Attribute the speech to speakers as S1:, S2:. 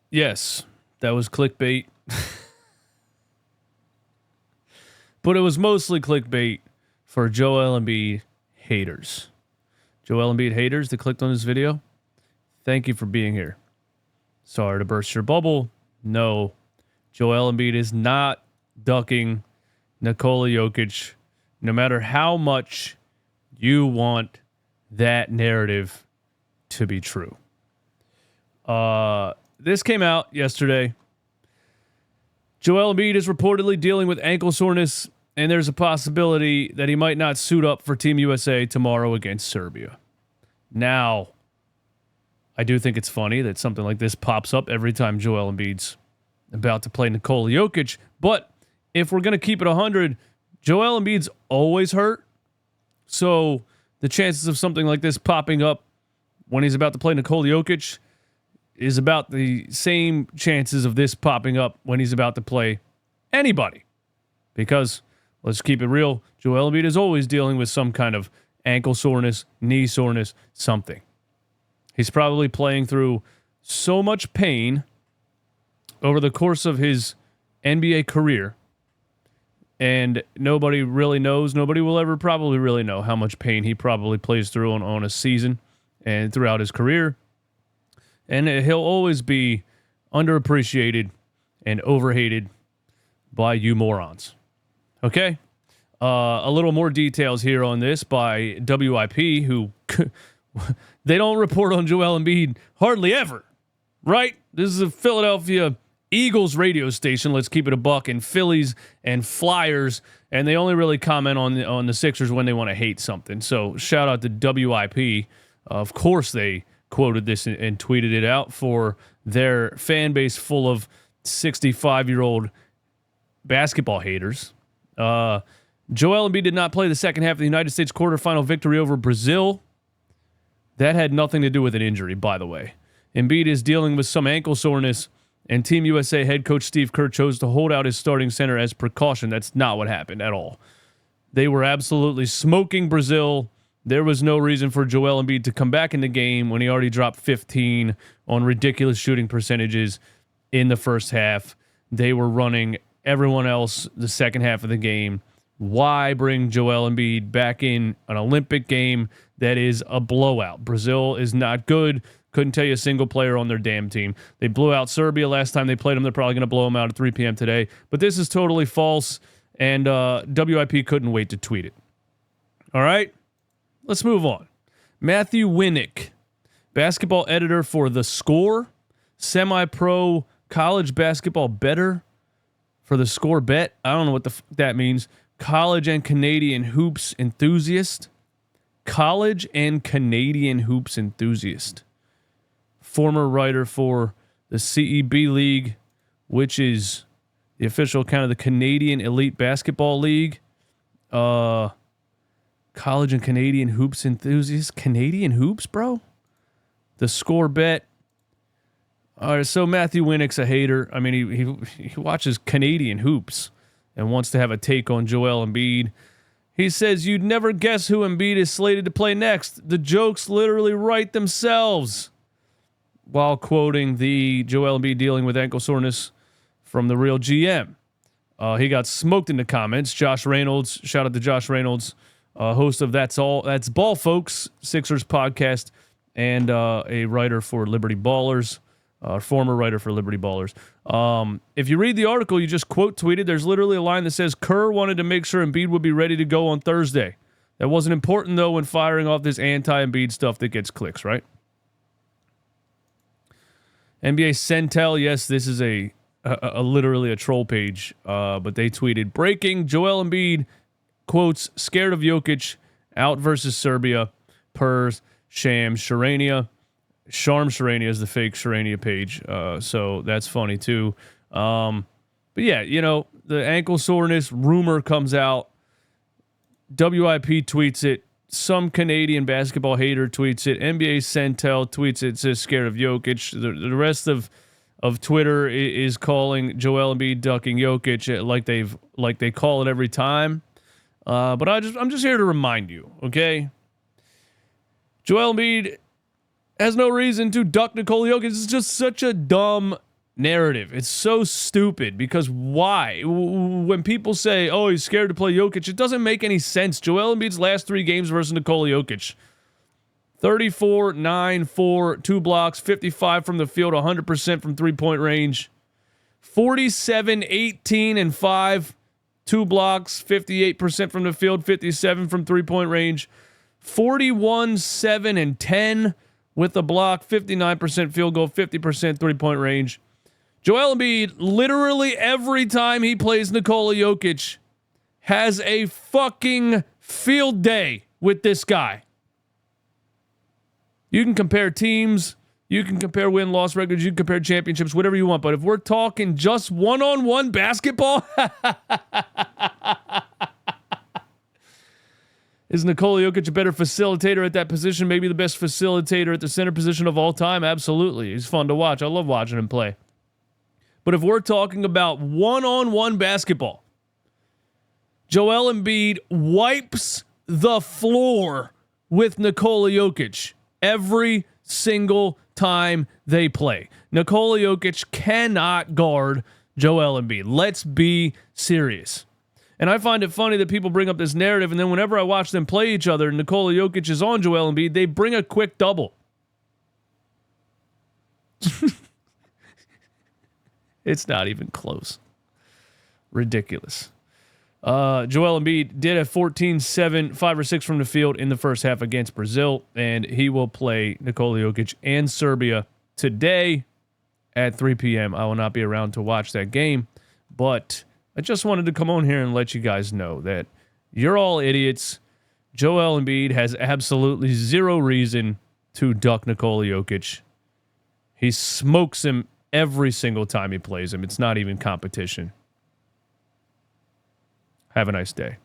S1: Yes, that was clickbait. But it was mostly clickbait for Joel Embiid haters. Joel Embiid haters that clicked on this video, thank you for being here. Sorry to burst your bubble. No, Joel Embiid is not ducking Nikola Jokic, no matter how much you want that narrative to be true. This came out yesterday. Joel Embiid is reportedly dealing with ankle soreness, and there's a possibility that he might not suit up for Team USA tomorrow against Serbia. Now, I do think it's funny that something like this pops up every time Joel Embiid's about to play Nikola Jokic, but if we're going to keep it 100, Joel Embiid's always hurt, so the chances of something like this popping up when he's about to play Nikola Jokic is about the same chances of this popping up when he's about to play anybody. Because, let's keep it real, Joel Embiid is always dealing with some kind of ankle soreness, knee soreness, something. He's probably playing through so much pain over the course of his NBA career, and nobody really knows, nobody will ever probably really know how much pain he probably plays through on a season and throughout his career. And he'll always be underappreciated and overhated by you morons. Okay? A little more details here on this by WIP, who they don't report on Joel Embiid hardly ever, right? This is a Philadelphia Eagles radio station, let's keep it a buck, and Phillies and Flyers, and they only really comment on the Sixers when they want to hate something. So shout out to WIP. Of course they quoted this and tweeted it out for their fan base full of 65-year-old basketball haters. Joel Embiid did not play the second half of the United States quarterfinal victory over Brazil. That had nothing to do with an injury, by the way. Embiid is dealing with some ankle soreness, and Team USA head coach Steve Kerr chose to hold out his starting center as precaution. That's not what happened at all. They were absolutely smoking Brazil. There was no reason for Joel Embiid to come back in the game when he already dropped 15 on ridiculous shooting percentages in the first half. They were running everyone else the second half of the game. Why bring Joel Embiid back in an Olympic game that is a blowout? Brazil is not good. Couldn't tell you a single player on their damn team. They blew out Serbia last time they played them. They're probably going to blow them out at 3 p.m. today. But this is totally false, and WIP couldn't wait to tweet it. All right? Let's move on. Matthew Winnick, basketball editor for The Score, semi-pro college basketball bettor for The Score Bet. I don't know what that means. College and Canadian hoops enthusiast. College and Canadian hoops enthusiast. Former writer for the CEB League, which is the official kind of the Canadian Elite Basketball League. College and Canadian hoops enthusiast. Canadian hoops, bro? The Score Bet. All right, so Matthew Winnick's a hater. I mean, he watches Canadian hoops and wants to have a take on Joel Embiid. He says, you'd never guess who Embiid is slated to play next. The jokes literally write themselves. While quoting the Joel Embiid dealing with ankle soreness from the real GM. He got smoked in the comments. Josh Reynolds, shout out to Josh Reynolds, host of That's Ball, Folks, Sixers podcast, and a writer for Liberty Ballers, former writer for Liberty Ballers. If you read the article you just quote tweeted, there's literally a line that says, Kerr wanted to make sure Embiid would be ready to go on Thursday. That wasn't important, though, when firing off this anti-Embiid stuff that gets clicks, right? NBA Sentel, yes, this is a literally a troll page, but they tweeted, breaking, Joel Embiid, quotes, scared of Jokic, out versus Serbia, per Shams Charania. Sharm Charania is the fake Charania page, so that's funny too. But yeah, you know, the ankle soreness rumor comes out. WIP tweets it. Some Canadian basketball hater tweets it. NBA Sentel tweets it. Says scared of Jokic. The rest of Twitter is calling Joel Embiid ducking Jokic like they call it every time. But I'm just here to remind you, okay? Joel Embiid has no reason to duck Nikola Jokic. It's just such a dumb narrative. It's so stupid because why? When people say, oh, he's scared to play Jokic, it doesn't make any sense. Joel Embiid's last 3 games versus Nikola Jokic. 34, 9, 4, 2 blocks, 55 from the field, 100% from three-point range. 47, 18, and 5, 2 blocks, 58% from the field, 57 from three-point range. 41, 7, and 10 with a block, 59% field goal, 50% three-point range. Joel Embiid, literally every time he plays Nikola Jokic, has a fucking field day with this guy. You can compare teams, you can compare win-loss records, you can compare championships, whatever you want. But if we're talking just one-on-one basketball, is Nikola Jokic a better facilitator at that position? Maybe the best facilitator at the center position of all time? Absolutely. He's fun to watch. I love watching him play. But if we're talking about one-on-one basketball, Joel Embiid wipes the floor with Nikola Jokic every single time they play. Nikola Jokic cannot guard Joel Embiid. Let's be serious. And I find it funny that people bring up this narrative, and then whenever I watch them play each other, Nikola Jokic is on Joel Embiid, they bring a quick double. It's not even close. Ridiculous. Joel Embiid did have 14, 7, 5 or 6 from the field in the first half against Brazil, and he will play Nikola Jokic and Serbia today at 3 p.m. I will not be around to watch that game, but I just wanted to come on here and let you guys know that you're all idiots. Joel Embiid has absolutely zero reason to duck Nikola Jokic. He smokes him every single time he plays him. It's not even competition. Have a nice day.